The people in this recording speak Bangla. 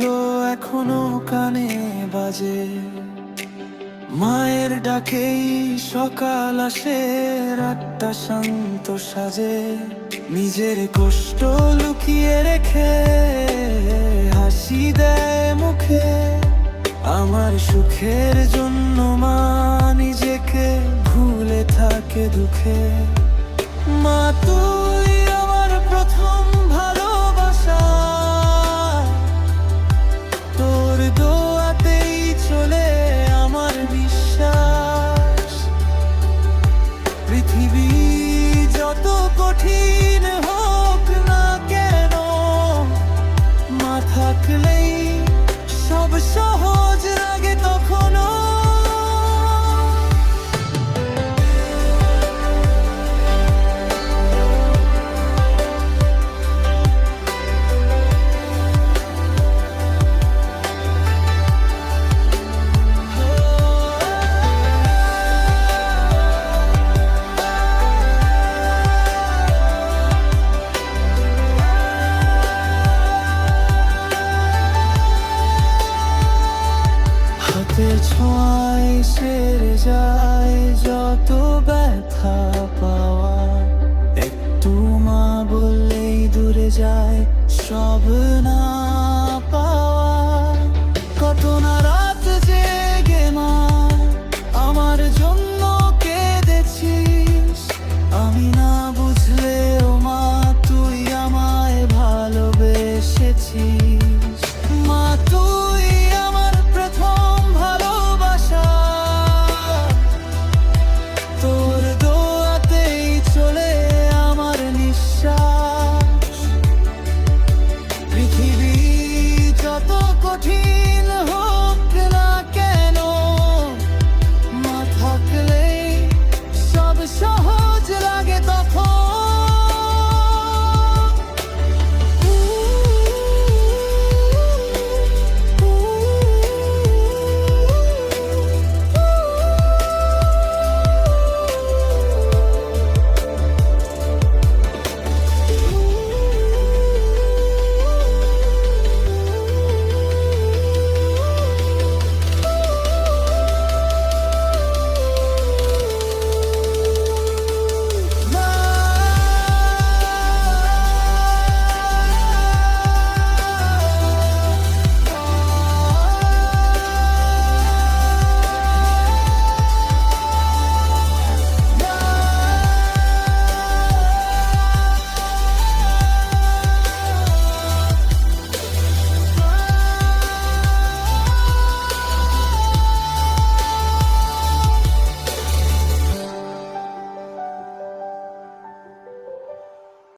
গুলো এখনো কানে বাজে, মায়ের ডাকেই সকাল আসে, রাতটা শান্ত সাজে। নিজের কষ্ট লুকিয়ে রেখে হাসি দেয় মুখে, আমার সুখের জন্য মা নিজেকে ভুলে থাকে দুঃখে। মা তুই আমার প্রথম ভালোবাসা, তোর দোয়াতেই চলে আমার বিশ্বাস। পৃথিবী যত কঠিন হোক না কেন, মা থাকলেই সব সহজ লাগে তখনও। হাতের ছোঁয়ায় সেরে যায় যত ব্যথা পাওয়া, একটু মা বললেই দূরে যায় সব